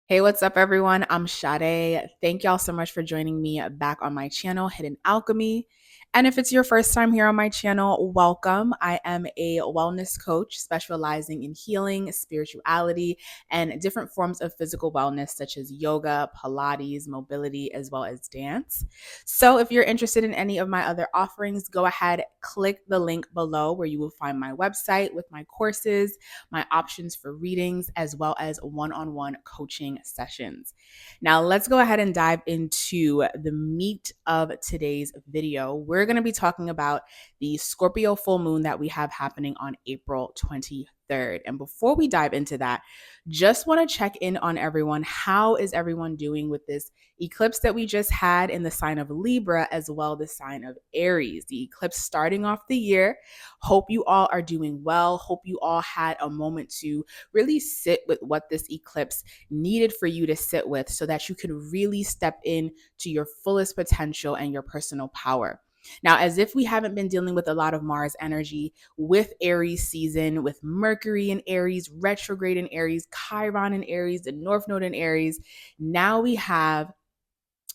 Hey, what's up, everyone? I'm Sade. Thank y'all so much for joining me back on my channel, Hidden Alchemy. And if it's your first time here on my channel, welcome. I am a wellness coach specializing in healing, spirituality, and different forms of physical wellness, such as yoga, Pilates, mobility, as well as dance. So if you're interested in any of my other offerings, go ahead, click the link below where you will find my website with my courses, my options for readings, as well as one-on-one coaching sessions. Now, let's go ahead and dive into the meat of today's video. We're going to be talking about the Scorpio full moon that we have happening on April 23rd. And before we dive into that, just want to check in on everyone. How is everyone doing with this eclipse that we just had in the sign of Libra, as well the sign of Aries? The eclipse starting off the year. Hope you all are doing well. Hope you all had a moment to really sit with what this eclipse needed for you to sit with so that you can really step in to your fullest potential and your personal power. Now, as if we haven't been dealing with a lot of Mars energy with Aries season, with Mercury in Aries, retrograde in Aries, Chiron in Aries, the North Node in Aries, now we have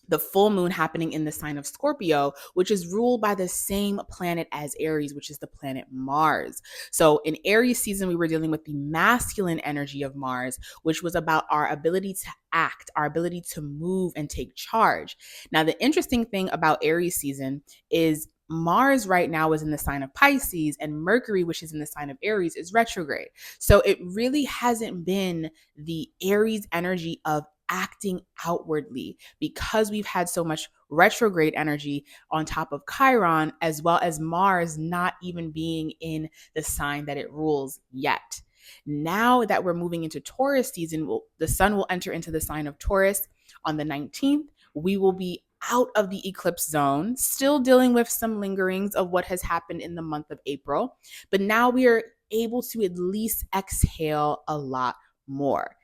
the full moon happening in the sign of Scorpio, which is ruled by the same planet as Aries, which is the planet Mars. So in Aries season, we were dealing with the masculine energy of Mars, which was about our ability to act, our ability to move and take charge. Now, the interesting thing about Aries season is Mars right now is in the sign of Pisces, and Mercury, which is in the sign of Aries, is retrograde. So it really hasn't been the Aries energy of acting outwardly because we've had so much retrograde energy on top of Chiron, as well as Mars not even being in the sign that it rules yet. Now that we're moving into Taurus season, the sun will enter into the sign of Taurus on the 19th. We will be out of the eclipse zone, still dealing with some lingerings of what has happened in the month of April, but now we are able to at least exhale a lot more.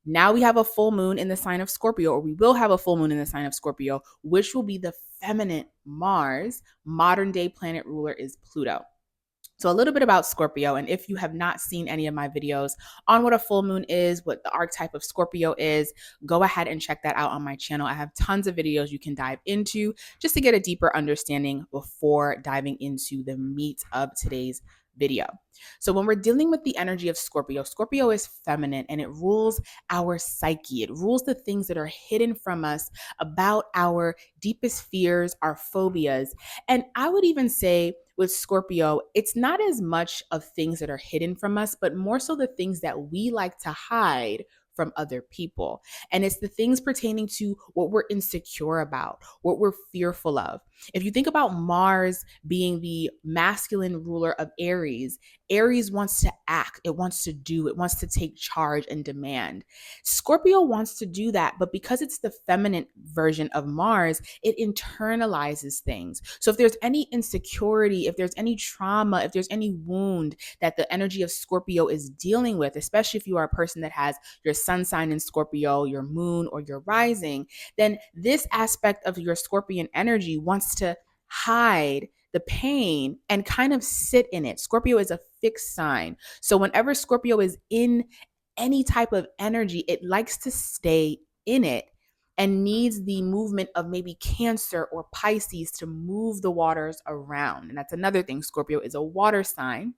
Now we have a full moon in the sign of Scorpio, or we will have a full moon in the sign of Scorpio, which will be the feminine Mars. Modern day planet ruler is Pluto. So a little bit about Scorpio, and if you have not seen any of my videos on what a full moon is, what the archetype of Scorpio is, go ahead and check that out on my channel. I have tons of videos you can dive into just to get a deeper understanding before diving into the meat of today's video. So when we're dealing with the energy of Scorpio, Scorpio is feminine and it rules our psyche. It rules the things that are hidden from us about our deepest fears, our phobias. And I would even say with Scorpio, it's not as much of things that are hidden from us, but more so the things that we like to hide from other people. And it's the things pertaining to what we're insecure about, what we're fearful of. If you think about Mars being the masculine ruler of Aries, Aries wants to act, it wants to do, it wants to take charge and demand. Scorpio wants to do that, but because it's the feminine version of Mars, it internalizes things. So if there's any insecurity, if there's any trauma, if there's any wound that the energy of Scorpio is dealing with, especially if you are a person that has your sun sign in Scorpio, your moon, or your rising, then this aspect of your Scorpion energy wants to hide the pain and kind of sit in it. Scorpio is a fixed sign. So whenever Scorpio is in any type of energy, it likes to stay in it and needs the movement of maybe Cancer or Pisces to move the waters around. And that's another thing. Scorpio is a water sign,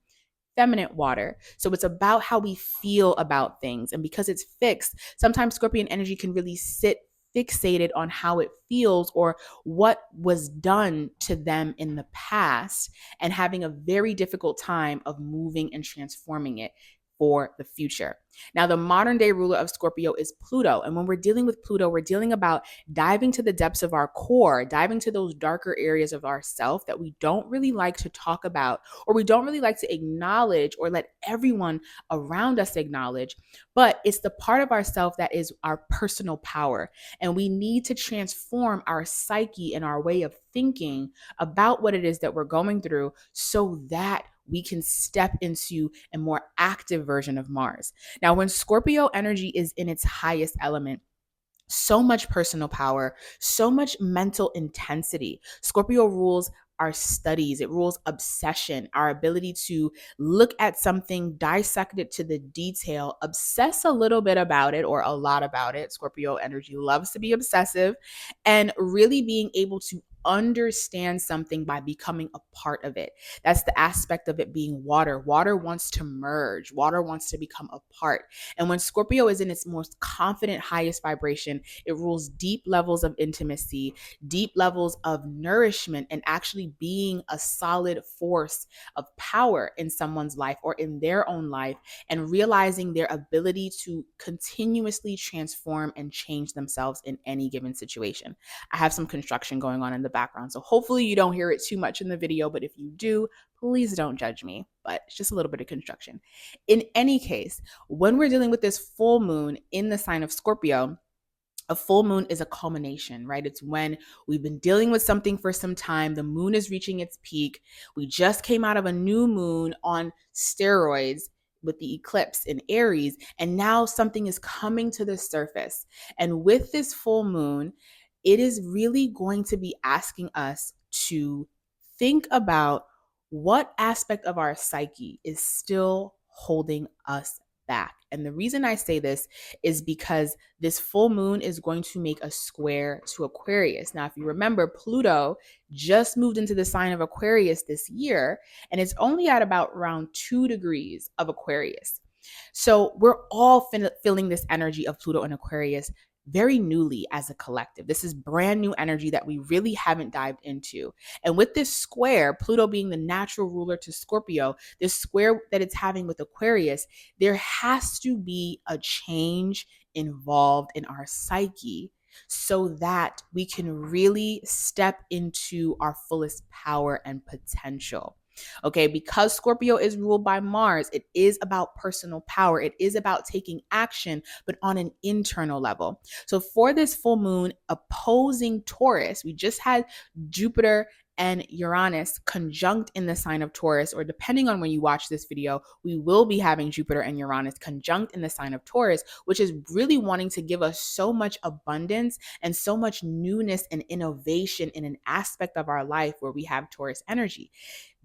feminine water. So it's about how we feel about things. And because it's fixed, sometimes Scorpion energy can really sit fixated on how it feels or what was done to them in the past and having a very difficult time of moving and transforming it for the future. Now, the modern day ruler of Scorpio is Pluto. And when we're dealing with Pluto, we're dealing about diving to the depths of our core, diving to those darker areas of ourself that we don't really like to talk about, or we don't really like to acknowledge or let everyone around us acknowledge. But it's the part of ourself that is our personal power. And we need to transform our psyche and our way of thinking about what it is that we're going through so that we can step into a more active version of Mars. Now, when Scorpio energy is in its highest element, So much personal power, so much mental intensity. Scorpio rules our studies, it rules obsession, our ability to look at something, dissect it to the detail, obsess a little bit about it or a lot about it. Scorpio energy loves to be obsessive, and really being able to understand something by becoming a part of it. That's the aspect of it being water. Water wants to merge, water wants to become a part. And when Scorpio is in its most confident, highest vibration, it rules deep levels of intimacy, deep levels of nourishment, and actually being a solid force of power in someone's life or in their own life, and realizing their ability to continuously transform and change themselves in any given situation. I have some construction going on in the background, so hopefully you don't hear it too much in the video, but if you do, please don't judge me, but it's just a little bit of construction. In any case, when we're dealing with this full moon in the sign of Scorpio, a full moon is a culmination, right? It's when we've been dealing with something for some time. The moon is reaching its peak. We just came out of a new moon on steroids with the eclipse in Aries, and now something is coming to the surface. And with this full moon, it is really going to be asking us to think about what aspect of our psyche is still holding us back. And the reason I say this is because this full moon is going to make a square to Aquarius. Now, if you remember, Pluto just moved into the sign of Aquarius this year, and it's only at about around 2 degrees of Aquarius. So we're all feeling this energy of Pluto and Aquarius very newly as a collective. This is brand new energy that we really haven't dived into. And with this square, Pluto being the natural ruler to Scorpio, this square that it's having with Aquarius, there has to be a change involved in our psyche so that we can really step into our fullest power and potential. Okay, because Scorpio is ruled by Mars, it is about personal power. It is about taking action, but on an internal level. So for this full moon opposing Taurus, we just had Jupiter and Uranus conjunct in the sign of Taurus, or depending on when you watch this video, we will be having Jupiter and Uranus conjunct in the sign of Taurus, which is really wanting to give us so much abundance and so much newness and innovation in an aspect of our life where we have Taurus energy.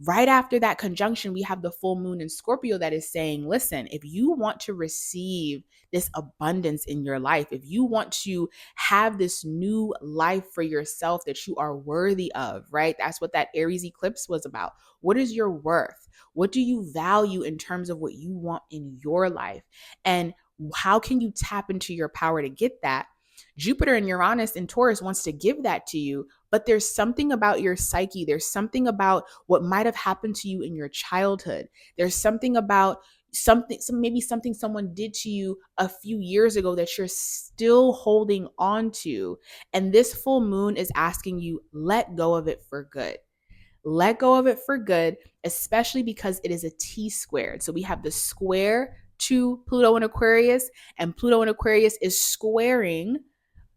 Right after that conjunction, we have the full moon in Scorpio that is saying, listen, if you want to receive this abundance in your life, if you want to have this new life for yourself that you are worthy of, right? That's what that Aries eclipse was about. What is your worth? What do you value in terms of what you want in your life? And how can you tap into your power to get that? Jupiter and Uranus in Taurus wants to give that to you, but there's something about your psyche. There's something about what might have happened to you in your childhood. There's something about maybe something someone did to you a few years ago that you're still holding on to. And this full moon is asking you, let go of it for good. Let go of it for good, especially because it is a T squared. So we have the square to Pluto and Aquarius, and Pluto and Aquarius is squaring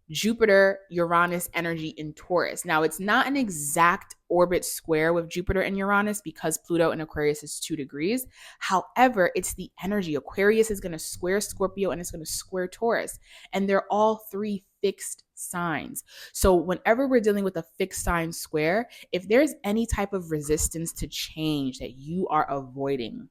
Jupiter, Uranus energy in Taurus. Now, it's not an exact orbit square with Jupiter and Uranus because Pluto and Aquarius is 2 degrees. However, it's the energy. Aquarius is going to square Scorpio and it's going to square Taurus. And they're all 3 fixed signs. So whenever we're dealing with a fixed sign square, if there's any type of resistance to change that you are avoiding,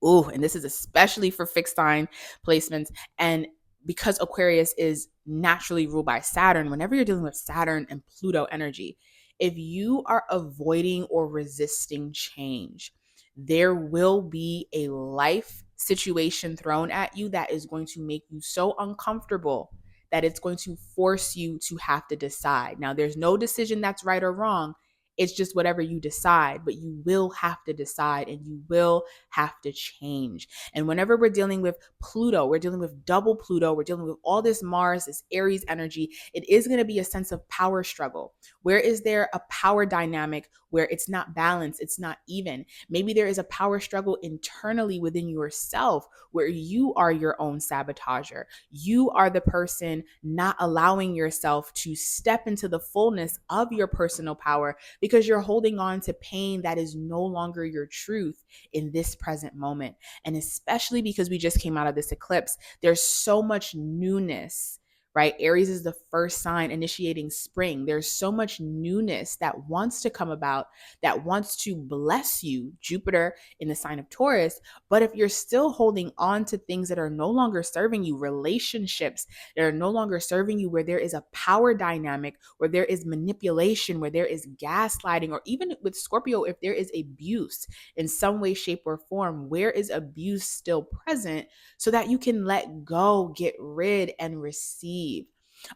and this is especially for fixed sign placements, and because Aquarius is naturally ruled by Saturn, whenever you're dealing with Saturn and Pluto energy, if you are avoiding or resisting change, there will be a life situation thrown at you that is going to make you so uncomfortable that it's going to force you to have to decide. Now, there's no decision that's right or wrong. It's just whatever you decide, but you will have to decide and you will have to change. And whenever we're dealing with Pluto, we're dealing with double Pluto, we're dealing with all this Mars, this Aries energy, it is going to be a sense of power struggle. Where is there a power dynamic where it's not balanced, it's not even? Maybe there is a power struggle internally within yourself where you are your own sabotager. You are the person not allowing yourself to step into the fullness of your personal power because you're holding on to pain that is no longer your truth in this present moment. And especially because we just came out of this eclipse, there's so much newness, right? Aries is the first sign initiating spring. There's so much newness that wants to come about, that wants to bless you, Jupiter in the sign of Taurus. But if you're still holding on to things that are no longer serving you, relationships that are no longer serving you, where there is a power dynamic, where there is manipulation, where there is gaslighting, or even with Scorpio, if there is abuse in some way, shape, or form, where is abuse still present so that you can let go, get rid, and receive?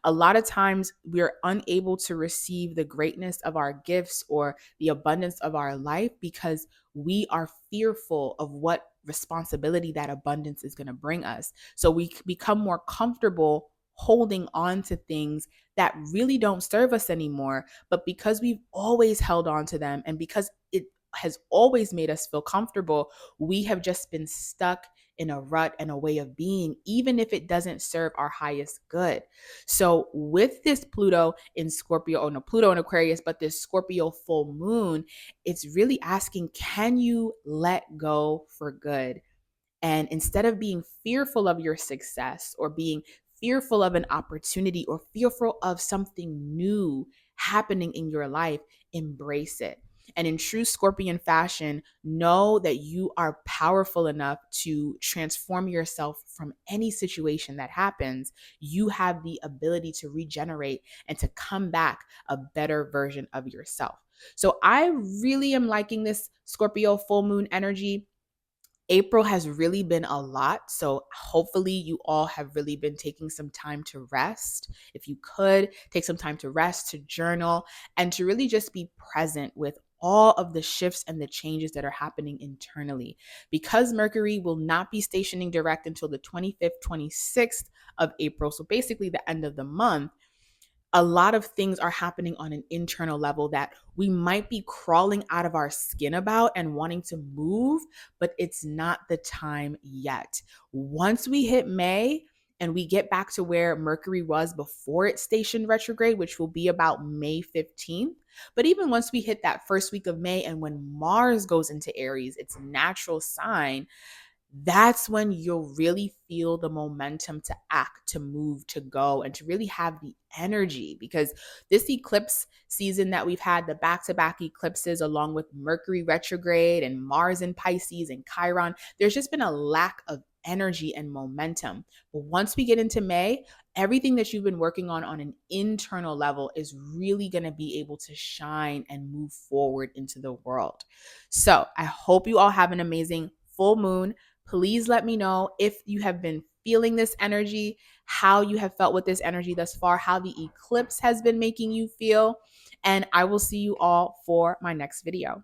A lot of times we're unable to receive the greatness of our gifts or the abundance of our life because we are fearful of what responsibility that abundance is going to bring us. So we become more comfortable holding on to things that really don't serve us anymore. But because we've always held on to them and because it has always made us feel comfortable, we have just been stuck in a rut and a way of being, even if it doesn't serve our highest good. So with this Pluto in Scorpio, or no, Pluto in Aquarius, but this Scorpio full moon, it's really asking, can you let go for good? And instead of being fearful of your success or being fearful of an opportunity or fearful of something new happening in your life, embrace it. And in true Scorpion fashion, know that you are powerful enough to transform yourself from any situation that happens. You have the ability to regenerate and to come back a better version of yourself. So I really am liking this Scorpio full moon energy. April has really been a lot. So hopefully you all have really been taking some time to rest. If you could take some time to rest, to journal, and to really just be present with all of the shifts and the changes that are happening internally. Because Mercury will not be stationing direct until the 25th, 26th of April. So basically the end of the month. A lot of things are happening on an internal level that we might be crawling out of our skin about and wanting to move, but it's not the time yet. Once we hit May and we get back to where Mercury was before it stationed retrograde, which will be about May 15th, but even once we hit that first week of May and when Mars goes into Aries, its natural sign, that's when you'll really feel the momentum to act, to move, to go, and to really have the energy. Because this eclipse season that we've had, the back-to-back eclipses, along with Mercury retrograde and Mars in Pisces and Chiron, there's just been a lack of energy and momentum. But once we get into May, everything that you've been working on an internal level is really going to be able to shine and move forward into the world. So I hope you all have an amazing full moon. Please let me know if you have been feeling this energy, how you have felt with this energy thus far, how the eclipse has been making you feel. And I will see you all for my next video.